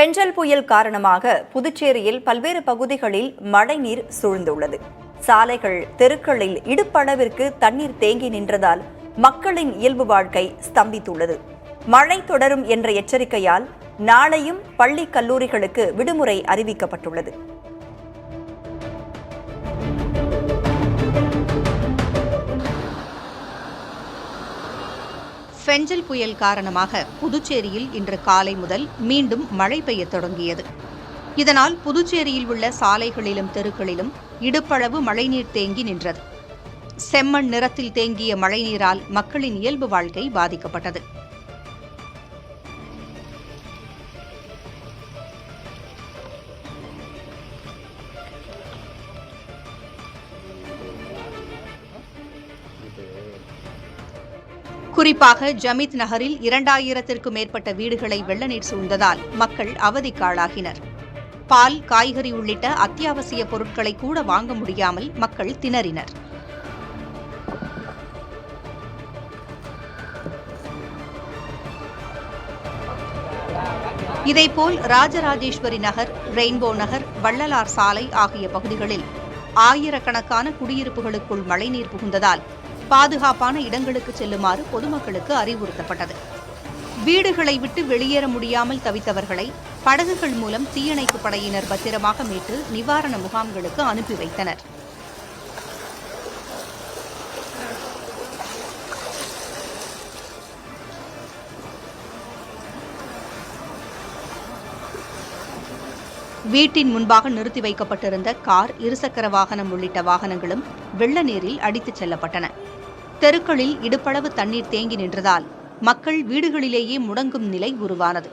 பெஞ்சல் புயல் காரணமாக புதுச்சேரியில் பல்வேறு பகுதிகளில் மழைநீர் சூழ்ந்துள்ளது. சாலைகள், தெருக்களில் இடுப்பளவிற்கு தண்ணீர் தேங்கி நின்றதால் மக்களின் இயல்பு வாழ்க்கை ஸ்தம்பித்துள்ளது. மழை தொடரும் என்ற எச்சரிக்கையால் நாளையும் பள்ளி, கல்லூரிகளுக்கு விடுமுறை அறிவிக்கப்பட்டுள்ளது. பெஞ்சல் புயல் காரணமாக புதுச்சேரியில் இன்று காலை முதல் மீண்டும் மழை பெய்யத் தொடங்கியது. இதனால் புதுச்சேரியில் உள்ள சாலைகளிலும் தெருக்களிலும் இடுப்பளவு மழைநீர் தேங்கி நின்றது. செம்மண் நிறத்தில் தேங்கிய மழைநீரால் மக்களின் இயல்பு வாழ்க்கை பாதிக்கப்பட்டது. குறிப்பாக ஜமித் நகரில் 2000த்திற்கும் மேற்பட்ட வீடுகளை வெள்ள நீர் சூழ்ந்ததால் மக்கள் அவதிக்காளாகினர். பால், காய்கறி உள்ளிட்ட அத்தியாவசிய பொருட்களை கூட வாங்க முடியாமல் மக்கள் திணறினர். இதேபோல் ராஜராஜேஸ்வரி நகர், ரெயின்போ நகர், வள்ளலார் சாலை ஆகிய பகுதிகளில் ஆயிரக்கணக்கான குடியிருப்புகளுக்குள் மழைநீர் புகுந்ததால் பாதுகாப்பான இடங்களுக்கு செல்லுமாறு பொதுமக்களுக்கு அறிவுறுத்தப்பட்டது. வீடுகளை விட்டு வெளியேற முடியாமல் தவித்தவர்களை படகுகள் மூலம் தீயணைப்பு படையினர் பத்திரமாக மீட்டு நிவாரண முகாம்களுக்கு அனுப்பி வைத்தனர். வீட்டின் முன்பாக நிறுத்தி வைக்கப்பட்டிருந்த கார், இருசக்கர வாகனம் உள்ளிட்ட வாகனங்களும் வெள்ள நீரில் அடித்துச் செல்லப்பட்டன. தெருக்களில் இடுப்பளவு தண்ணீர் தேங்கி நின்றதால் மக்கள் வீடுகளிலேயே முடங்கும் நிலை உருவானது.